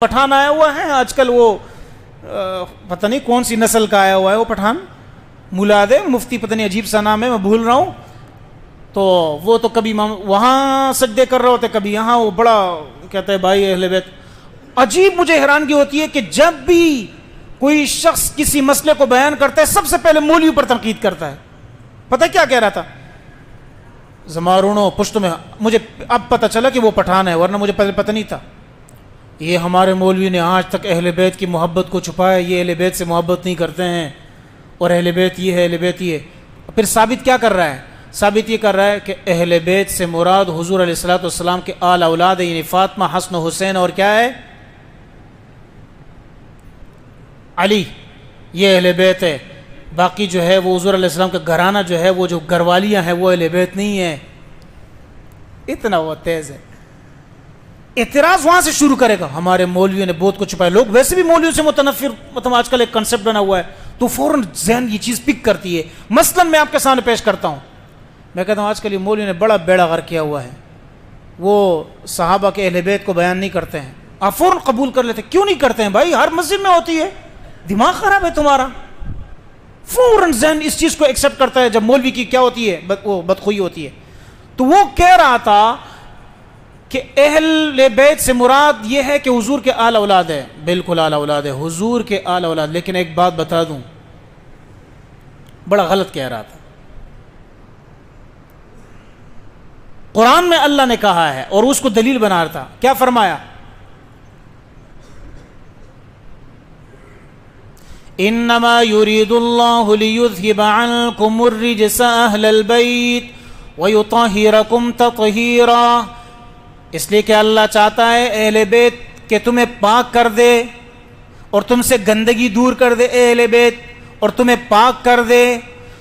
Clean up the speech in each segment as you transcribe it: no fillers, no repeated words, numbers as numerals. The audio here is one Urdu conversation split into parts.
پٹھان آیا ہوا ہے آج کل، وہ پتہ نہیں کون سی نسل کا آیا ہوا ہے وہ پٹھان، مولاد مفتی پتہ نہیں عجیب سا نام ہے میں بھول رہا ہوں. تو وہ تو کبھی وہاں سجدے کر رہے ہوتے کبھی یہاں، وہ بڑا کہتا ہے بھائی اہل بیت. عجیب مجھے حیرانگی ہوتی ہے کہ جب بھی کوئی شخص کسی مسئلے کو بیان کرتا ہے سب سے پہلے مولوی پر تنقید کرتا ہے. پتہ کیا کہہ رہا تھا؟ زمارونو پشت میں، مجھے اب پتہ چلا کہ وہ پٹھان ہے، ورنہ مجھے پتہ نہیں تھا. یہ ہمارے مولوی نے آج تک اہل بیت کی محبت کو چھپایا، یہ اہل بیت سے محبت نہیں کرتے ہیں، اور اہل بیت یہ ہے، اہل بیت یہ. پھر ثابت کیا کر رہا ہے؟ ثابت یہ کر رہا ہے کہ اہل بیت سے مراد حضور علیہ الصلوۃ والسلام کے آل اولاد ہیں، یعنی فاطمہ، حسن و حسین، اور کیا ہے؟ علی. یہ اہل بیت ہے. باقی جو ہے وہ حضور علیہ السلام کا گھرانہ جو ہے، وہ جو گھروالیاں ہیں وہ اہل بیت نہیں ہیں. اتنا وہ تیز ہے. اعتراض وہاں سے شروع کرے گا، ہمارے مولویوں نے بہت کچھ چھپایا. لوگ ویسے بھی مولویوں سے متنفر، مطلب آج کل ایک کنسپٹ بنا ہوا ہے، تو فوراً ذہن یہ چیز پک کرتی ہے. مثلا میں آپ کے سامنے پیش کرتا ہوں، میں کہتا ہوں آج کل یہ مولویوں نے بڑا بیڑا غرق کیا ہوا ہے، وہ صحابہ کے اہل بیت کو بیان نہیں کرتے ہیں. آپ فوراً قبول کر لیتے. کیوں نہیں کرتے ہیں بھائی؟ ہر مسجد میں ہوتی ہے. دماغ خراب ہے تمہارا. فوراً ذہن اس چیز کو ایکسیپٹ کرتا ہے جب مولوی کی کیا ہوتی ہے، وہ بدخوئی ہوتی ہے. تو وہ کہہ رہا تھا کہ اہل بیت سے مراد یہ ہے کہ حضور کے آل اولاد ہے. بالکل آل اولاد ہے، حضور کے آل اولاد. لیکن ایک بات بتا دوں، بڑا غلط کہہ رہا تھا. قرآن میں اللہ نے کہا ہے اور اس کو دلیل بنا رہا تھا. کیا فرمایا؟ انما یرید اللہ لیذہب عنکم الرجس اہل البیت ویطہرکم تطہیرا. اس لیے کہ اللہ چاہتا ہے اہل بیت کہ تمہیں پاک کر دے اور تم سے گندگی دور کر دے، اہل بیت، اور تمہیں پاک کر دے.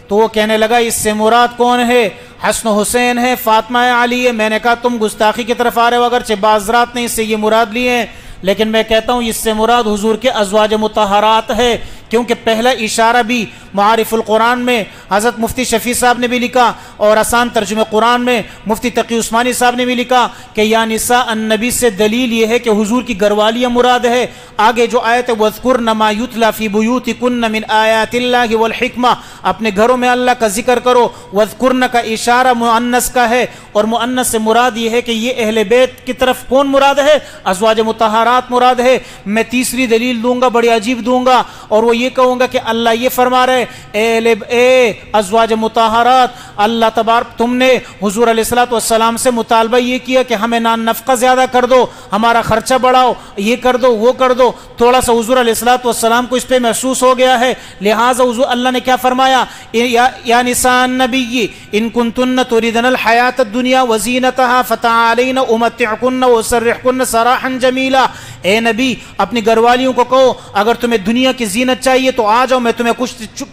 تو وہ کہنے لگا اس سے مراد کون ہے؟ حسن و حسین ہے، فاطمہ علی ہے. میں نے کہا تم گستاخی کی طرف آ رہے ہو، اگرچہ بعض حضرات نے اس سے یہ مراد لیے ہیں، لیکن میں کہتا ہوں اس سے مراد حضور کے ازواج مطہرات ہے. کیونکہ پہلا اشارہ بھی معارف القرآن میں حضرت مفتی شفیع صاحب نے بھی لکھا، اور آسان ترجمہ قرآن میں مفتی تقی عثمانی صاحب نے بھی لکھا کہ یا نساء النبی سے دلیل یہ ہے کہ حضور کی گھروالیاں مراد ہے. آگے جو آیت وَاذْكُرْنَ مَا يُتْلَى فِي بُيُوتِكُنَّ مِنْ آیَاتِ اللَّهِ وَالْحِکْمَةِ، اپنے گھروں میں اللہ کا ذکر کرو. وَاذْكُرْنَ کا اشارہ مؤنث کا ہے، اور مؤنث سے مراد یہ ہے کہ یہ اہل بیت کی طرف کون مراد ہے؟ ازواج مطہرات مراد ہے. میں تیسری دلیل دوں گا، بڑی عجیب دوں گا، اور وہ یہ کہوں گا کہ اللہ یہ فرما رہے اے ازواج مطہرات، اللہ تبارک تم نے حضور علیہ الصلوۃ والسلام سے مطالبہ یہ کیا کہ ہمیں نان نفقہ زیادہ کر دو، ہمارا خرچہ بڑھاؤ، یہ کر دو وہ کر دو. تھوڑا سا حضور علیہ الصلوۃ والسلام کو اس پہ محسوس ہو گیا ہے، لہٰذا حضور اللہ نے کیا فرمایا؟ یا نساء النبی ان کنتن تریدن الحیاۃ الدنیا وزینتها فتعالین امتعکن واسرحکن سراحا جمیلا. اے نبی اپنی گھر والیوں کو کہو اگر تمہیں دنیا کی زینت چاہیے تو آ جاؤ، میں تمہیں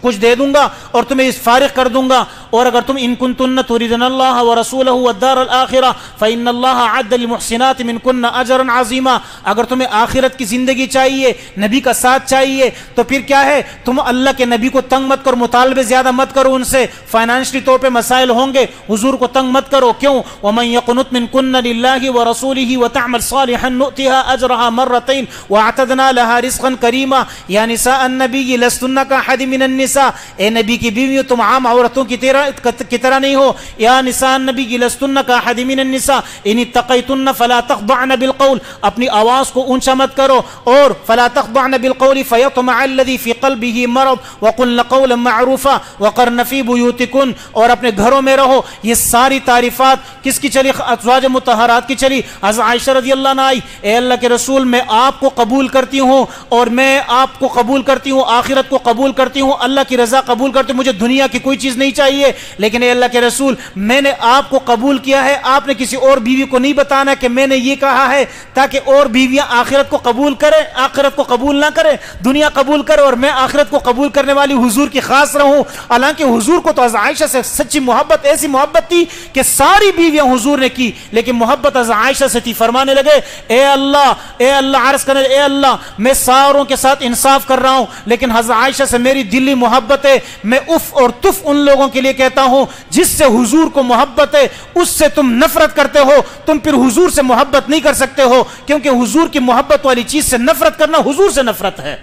کچھ دے دوں گا اور تمہیں اس فارغ کر دوں گا. اور اگر تم ان کنتن تریدن اللہ ورسولہ والدار الآخرہ فإن اللہ اعد للمحسنات منکن اجرا عظیما، اگر تمہیں آخرت کی زندگی چاہیے، نبی کا ساتھ چاہیے، تو پھر کیا ہے؟ تم اللہ کے نبی کو تنگ مت کرو، مطالبے زیادہ مت کرو ان سے. فائنانشلی طور پہ مسائل ہوں گے، حضور کو تنگ مت کرو. کیوں؟ ومن یقنت منکن للہ ورسولہ وتعمل صالحا نؤتها اجرها مرتين واعتدنا لها رزقا کریما. یا نساء النبی لستن کاحد من النساء، اے نبی کی بیویوں تم عام عورتوں کی طرح نہیں ہو. یا نساء النبی لستن کاحد من النساء ان اتقیتن فلا تخضعن بالقول، اپنی آواز کو اونچا مت کرو، اور فلا تخضعن بالقول فیطمع الذی فی قلبہ مرض وقلن قولا معروفا وقرن فی بیوتکن، اور اپنے گھروں میں رہو. یہ ساری تعریفات کس کی چلی؟ ازواج مطہرات کی چلی. حضرت عائشہ رضی اللہ عنہا آئی، اے اللہ کے رسول میں آپ کو قبول کرتی ہوں، اور میں آپ کو قبول کرتی ہوں، آخرت کو قبول کرتی ہوں، اللہ کی رضا قبول کرتی ہوں، مجھے دنیا کی کوئی چیز نہیں چاہیے. لیکن اے اللہ کے رسول میں نے آپ کو قبول کیا ہے، آپ نے کسی اور بیوی کو نہیں بتانا کہ میں نے یہ کہا ہے، تاکہ اور بیویاں آخرت کو قبول کریں، آخرت کو قبول نہ کریں، دنیا قبول کرے، اور میں آخرت کو قبول کرنے والی حضور کی خاص رہوں. حالانکہ حضور کو تو حضرت عائشہ سے سچی محبت، ایسی محبت تھی کہ ساری بیویاں حضور نے کی، لیکن محبت حضرت عائشہ سے تھی. فرمانے لگے اے اللہ اللہ عرض کرنے اے اللہ میں ساروں کے ساتھ انصاف کر رہا ہوں لیکن حضرت عائشہ سے میری دلی محبت ہے، میں اف اور تف ان لوگوں کے لیے کہتا ہوں جس سے حضور کو محبت ہے اس سے تم نفرت کرتے ہو، تم پھر حضور سے محبت نہیں کر سکتے ہو، کیونکہ حضور کی محبت والی چیز سے نفرت کرنا حضور سے نفرت ہے،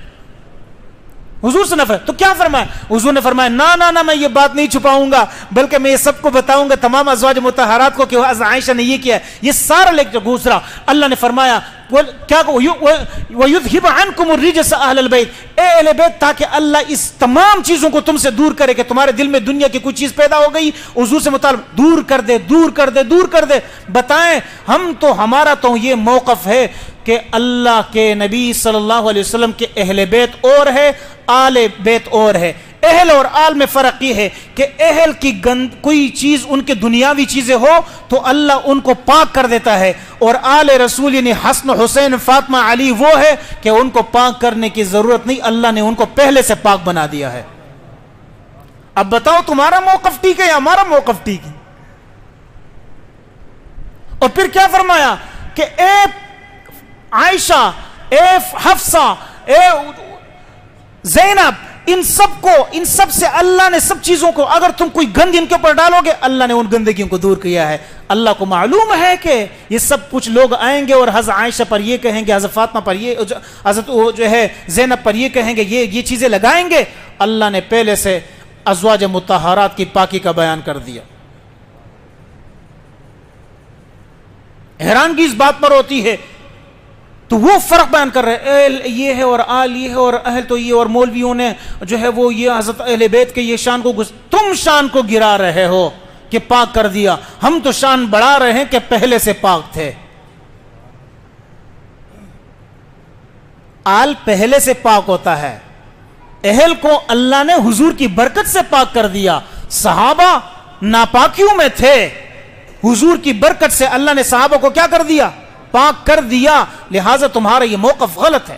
حضور سے نفرت۔ تو کیا فرمایا حضور نے؟ فرمایا نہ میں یہ بات نہیں چھپاؤں گا بلکہ میں یہ سب کو بتاؤں گا تمام ازواج مطہرات کو کہ حضرت عائشہ نے یہ کیا ہے، یہ سارا لے کے گزرا۔ اللہ نے فرمایا کیا وَيُذْهِبَ عَنْكُمُ الرِّجْسَ أَهْلَ الْبَيْتِ، اے اہل بیت، تاکہ اللہ اس تمام چیزوں کو تم سے دور کرے کہ تمہارے دل میں دنیا کی کوئی چیز پیدا ہو گئی حضور سے مطالب دور کر دے، دور کر دے، دور کر دے۔ بتائیں ہمارا تو یہ موقف ہے کہ اللہ کے نبی صلی اللہ علیہ وسلم کے اہل بیت اور ہے، آل بیت اور ہے۔ اہل اور آل میں فرق یہ ہے کہ اہل کی کوئی چیز ان کے دنیاوی چیزیں ہو تو اللہ ان کو پاک کر دیتا ہے، اور آل رسول یعنی حسن حسین فاطمہ علی وہ ہے کہ ان کو پاک کرنے کی ضرورت نہیں، اللہ نے ان کو پہلے سے پاک بنا دیا ہے۔ اب بتاؤ تمہارا موقف ٹھیک ہے یا ہمارا موقف ٹھیک ہے؟ اور پھر کیا فرمایا کہ اے عائشہ، اے حفصہ، اے زینب، ان سب سے اللہ نے سب چیزوں کو اگر تم کوئی گند ان کے اوپر ڈالو گے اللہ نے ان گندگیوں کو دور کیا ہے۔ اللہ کو معلوم ہے کہ یہ سب کچھ لوگ آئیں گے اور حضرت عائشہ پر یہ کہیں گے، حضرت فاطمہ پر یہ، حضرت جو ہے زینب پر یہ کہیں گے، یہ چیزیں لگائیں گے۔ اللہ نے پہلے سے ازواج مطہرات کی پاکی کا بیان کر دیا۔ حیرانگی اس بات پر ہوتی ہے تو وہ فرق بیان کر رہے اہل یہ ہے اور آل یہ ہے اور اہل تو یہ، اور مولویوں نے جو ہے وہ یہ حضرت اہل بیت کے یہ شان کو تم شان کو گرا رہے ہو کہ پاک کر دیا، ہم تو شان بڑھا رہے ہیں کہ پہلے سے پاک تھے۔ آل پہلے سے پاک ہوتا ہے، اہل کو اللہ نے حضور کی برکت سے پاک کر دیا۔ صحابہ ناپاکیوں میں تھے، حضور کی برکت سے اللہ نے صحابہ کو کیا کر دیا؟ پاک کر دیا، لہٰذا تمہارا یہ موقف غلط ہے۔